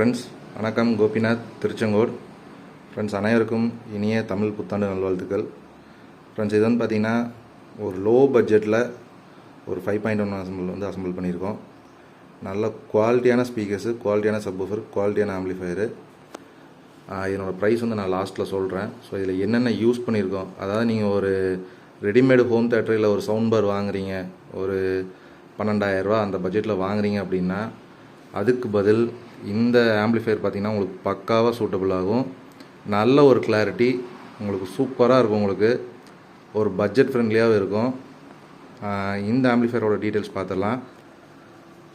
Friends வணக்கம். Gopinath, Tiruchengode. Friends அனைவருக்கும் இனிய தமிழ் புத்தாண்டு நல்வாழ்த்துக்கள். ஃப்ரெண்ட்ஸ் இது வந்து பார்த்திங்கன்னா ஒரு லோ பட்ஜெட்டில் ஒரு 5.1 அசம்பிள் பண்ணியிருக்கோம். நல்ல குவாலிட்டியான ஸ்பீக்கர்ஸு, குவாலிட்டியான சப்வூஃபர், குவாலிட்டியான ஆம்பிளிஃபயரு. இதனோட ப்ரைஸ் வந்து நான் லாஸ்ட்டில் சொல்கிறேன். ஸோ இதில் என்னென்ன யூஸ் பண்ணியிருக்கோம், அதாவது நீங்கள் ஒரு ரெடிமேடு ஹோம் தேட்டர் இல்லை ஒரு சவுண்ட் பார் வாங்குறீங்க, ஒரு 12,000 அந்த பட்ஜெட்டில் வாங்குறீங்க அப்படின்னா அதுக்கு பதில் இந்த ஆம்பிளிஃபயர் பார்த்திங்கன்னா உங்களுக்கு பக்காவாக சூட்டபிள் ஆகும். நல்ல ஒரு கிளாரிட்டி, உங்களுக்கு சூப்பராக இருக்கும், உங்களுக்கு ஒரு பட்ஜெட் ஃப்ரெண்ட்லியாகவும் இருக்கும். இந்த ஆம்பிளிஃபயரோட டீட்டெயில்ஸ் பார்த்துடலாம்.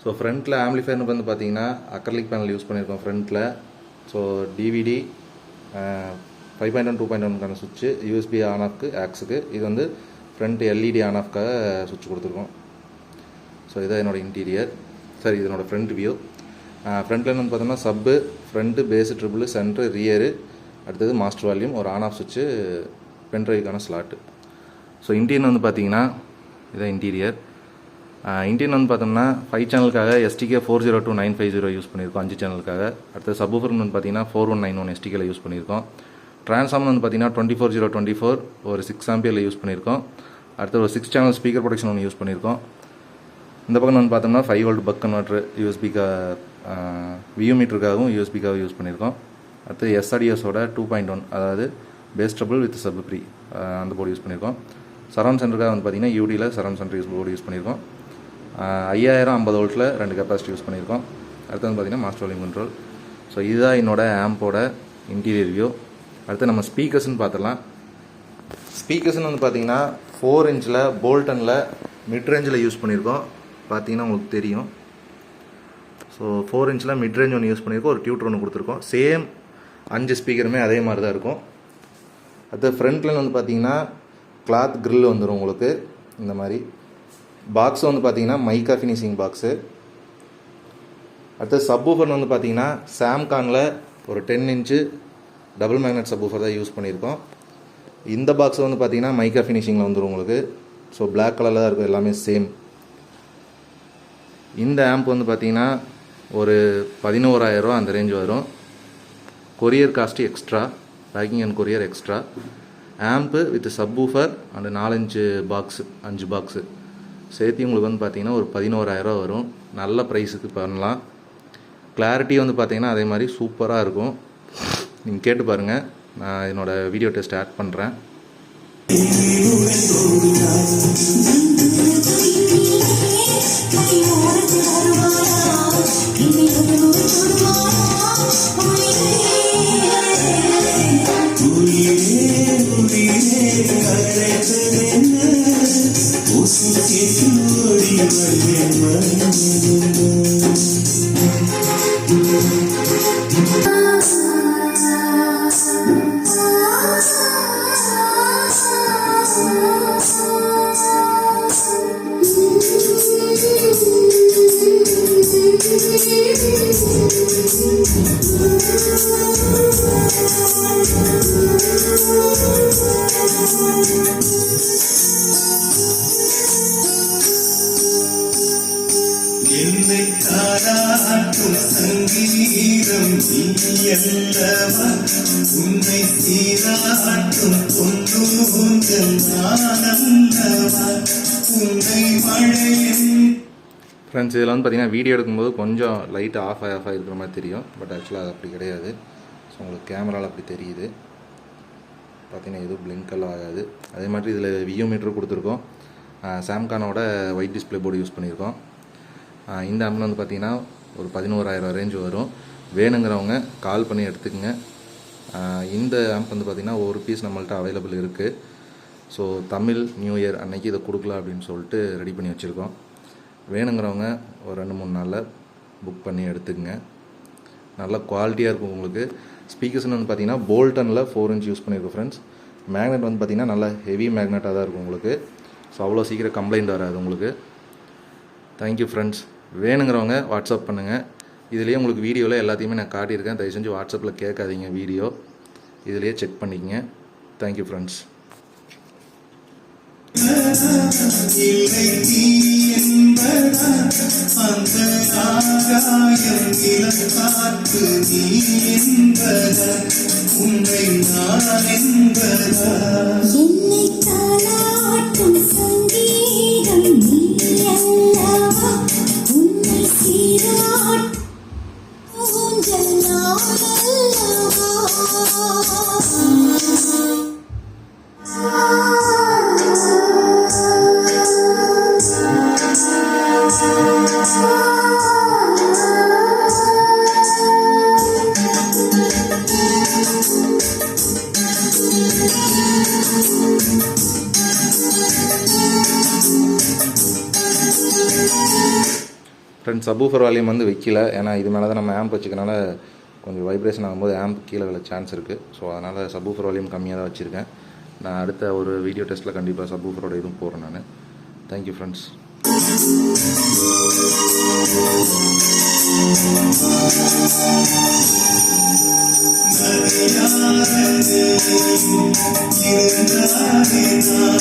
ஸோ ஃப்ரண்ட்டில் ஆம்பிளிஃபயர்னு வந்து பார்த்திங்கன்னா அக்ரலிக் பேனல் யூஸ் பண்ணியிருக்கோம் ஃப்ரண்ட்டில். ஸோ டிவிடி 5.1 2.1க்கான சுவிட்சு, யூஎஸ்பி ஆன் ஆஃப்க்கு ஆக்ஸுக்கு, இது வந்து ஃப்ரண்ட் எல்இடி ஆன் ஆஃப்க்காக சுவிட்ச் கொடுத்துருக்கோம். ஸோ இதான் என்னோடய இன்டீரியர். சரி, இதனோட ஃப்ரண்ட் வியூ. ஃப்ரண்ட்லேருந்து வந்து பார்த்தோம்னா sub, front, bass, triple, centre, rear, அடுத்தது மாஸ்டர் வால்யூம், ஒரு ஆன் ஆஃப் சுவிட்சு, பென்ட்ரைவுக்கான ஸ்லாட்டு. ஸோ இன்டீரியர் வந்து பார்த்தீங்கன்னா இதான் இன்டீரியர். இன்டீரியர் வந்து பார்த்தோம்னா 5 சேனலுக்காக STK 402950 யூஸ் பண்ணியிருக்கோம், 5 சேனலுக்காக. அடுத்தது சப்வூஃபர் வந்து பார்த்தீங்கன்னா 4191 STKல யூஸ் பண்ணியிருக்கோம். ட்ரான்ஸ்ஃபார்மர் வந்து பார்த்தீங்கன்னா 24024 ஒரு 6 ஆம்பியரில் யூஸ் பண்ணியிருக்கோம். அடுத்து ஒரு 6 சேனல் ஸ்பீக்கர் ப்ரொடக்ஷன் ஒன்று யூஸ் பண்ணியிருக்கோம். இந்த பக்கம் வந்து பார்த்தோம்னா 5 வோல்ட் பக் கன்வெர்ட்டர், யூஎஸ்பிக்கா வியூ மீட்டருக்காகவும் யூஎஸ்பிக்காகவும் யூஸ் பண்ணியிருக்கோம். அடுத்து SRDSோட 2.1, அதாவது bass treble with sub pre, அந்த போர்டு யூஸ் பண்ணியிருக்கோம். சரௌண்ட் சென்டருக்காக வந்து பார்த்தீங்கன்னா யூடியில் சரௌண்ட் சென்டர் போர்டு யூஸ் பண்ணியிருக்கோம். 5000 50 வோல்ட்டில் 2 கெப்பாசிட்டி யூஸ் பண்ணியிருக்கோம். அடுத்து வந்து பார்த்தீங்கன்னா மாஸ்டர் வால்யூம் கண்ட்ரோல். ஸோ இதுதான் என்னோட ஆம்போட இன்டீரியர் வியூ. அடுத்து நம்ம ஸ்பீக்கர்ஸ்ன்னு பார்த்துடலாம். ஸ்பீக்கர்ஸ்ன்னு வந்து பார்த்தீங்கன்னா 4 இன்ச்சில் போல்டனில் மிட் ரேஞ்சில் யூஸ் பண்ணியிருக்கோம். பார்த்தீங்கன்னா உங்களுக்கு தெரியும். ஸோ 4 இன்ச்சில் மிட் ரேஞ்ச் ஒன்று யூஸ் பண்ணியிருக்கோம், ஒரு டியூட்டர் ஒன்று கொடுத்துருக்கோம். சேம் 5 ஸ்பீக்கருமே அதே மாதிரி தான் இருக்கும். அடுத்து ஃப்ரண்ட்ல வந்து பார்த்தீங்கன்னா கிளாத் கிரில் வந்துடும் உங்களுக்கு. இந்த மாதிரி பாக்ஸ் வந்து பார்த்தீங்கன்னா மைக்கா ஃபினிஷிங் பாக்ஸு. அடுத்து சப்வூஃபர் வந்து பார்த்தீங்கன்னா சாம்கானில் ஒரு 10 இன்ச்சு டபுள் மேக்னெட் சப்வூஃபர் தான் யூஸ் பண்ணியிருக்கோம். இந்த பாக்ஸ் வந்து பார்த்தீங்கன்னா மைக்கா ஃபினிஷிங்கில் வந்துடும் உங்களுக்கு. ஸோ பிளாக் கலரில் தான் இருக்கும், எல்லாமே சேம். இந்த ஆம்ப் வந்து பார்த்தீங்கன்னா ஒரு 11,000 அந்த ரேஞ்ச் வரும். Courier cost extra, packing and courier extra. Amp with subwoofer and 4 inch box, 5 box சேர்த்து உங்களுக்கு வந்து பார்த்தீங்கன்னா ஒரு 11,000 வரும். நல்ல ப்ரைஸுக்கு பண்ணலாம். கிளாரிட்டி வந்து பார்த்தீங்கன்னா அதே மாதிரி சூப்பராக இருக்கும். நீங்கள் கேட்டு பாருங்கள். நான் என்னோடய வீடியோ டெஸ்ட் ஆட் பண்ணுறேன். என்னை தாராட்டும் சங்கீதம் நீயல்லவா, உன்னை சீராட்டும் பொன்னூஞ்சல் நானல்லவா, உன்னை மழையின். ஃப்ரெண்ட்ஸ் இதில் வந்து பார்த்தீங்கன்னா வீடியோ எடுக்கும்போது கொஞ்சம் லைட் ஆஃப் இருக்கிற மாதிரி தெரியும். பட் ஆக்சுவலாக அது அப்படி கிடையாது. ஸோ உங்களுக்கு கேமராவில் அப்படி தெரியுது. பார்த்தீங்கன்னா எதுவும் பிளிங்கெல்லாம் ஆகாது. அதே மாதிரி இதில் வியூ மீட்டர் கொடுத்துருக்கோம். சாம்கானோட ஒயிட் டிஸ்பிளே போர்டு யூஸ் பண்ணியிருக்கோம். இந்த ஆம்பில் வந்து பார்த்திங்கன்னா ஒரு 11,000 ரேஞ்ச் வரும். வேணுங்கிறவங்க கால் பண்ணி எடுத்துக்கங்க. இந்த ஆம்ப் வந்து பார்த்திங்கன்னா ஒரு பீஸ் நம்மள்ட்ட அவைலபிள் இருக்குது. ஸோ தமிழ் நியூ இயர் அன்னைக்கு இதை கொடுக்கலாம் அப்படின்னு சொல்லிட்டு ரெடி பண்ணி வச்சுருக்கோம். வேணுங்கிறவங்க ஒரு 2-3 நாளில் புக் பண்ணி எடுத்துக்கங்க. நல்ல குவாலிட்டியாக இருக்கும் உங்களுக்கு. ஸ்பீக்கர்ஸ்னு வந்து பார்த்திங்கன்னா போல்டனில் 4 இன்ச் யூஸ் பண்ணியிருக்கோம் ஃப்ரெண்ட்ஸ். மேக்னெட் வந்து பார்த்திங்கன்னா நல்லா ஹெவி மேக்னெட்டாக தான் இருக்கும் உங்களுக்கு. ஸோ அவ்வளோ சீக்கிரம் கம்ப்ளைண்ட் வராது உங்களுக்கு. Thank you friends. வேணுங்கிறவங்க வாட்ஸ்அப் பண்ணுங்கள். இதுலேயே உங்களுக்கு வீடியோவில் எல்லாத்தையுமே நான் காட்டியிருக்கேன். தயவு செஞ்சு வாட்ஸ்அப்பில் கேட்காதீங்க, வீடியோ இதுலேயே செக் பண்ணிக்கங்க. Thank you friends. இல்லை நீ என்பதா அந்த ஆகாயம் இளங்காற்று நீ என்பதா உன்னை நான் என்பதா என்னை தாளாட்டும் சங்கீதம் நீ அல்லவா உன்னை சீராட்டும் ஊஞ்சல் நான் அல்லவா ஃப்ரெண்ட்ஸ் சப்வூஃபர் வால்யூம் வந்து வைக்கல, ஏன்னா இது மேலே தான் நம்ம ஆம்ப் வச்சுக்கனால கொஞ்சம் வைப்ரேஷன் ஆகும்போது ஆம்ப் கீழே விழ சான்ஸ் இருக்குது. ஸோ அதனால் சப்வூஃபர் வால்யூம் கம்மியாக தான் வச்சுருக்கேன். நான் அடுத்த ஒரு வீடியோ டெஸ்ட்டில் கண்டிப்பாக சப்வூஃபரோட இதுவும் போகிறேன் நான். Thank you friends. இருந்தாலே நான்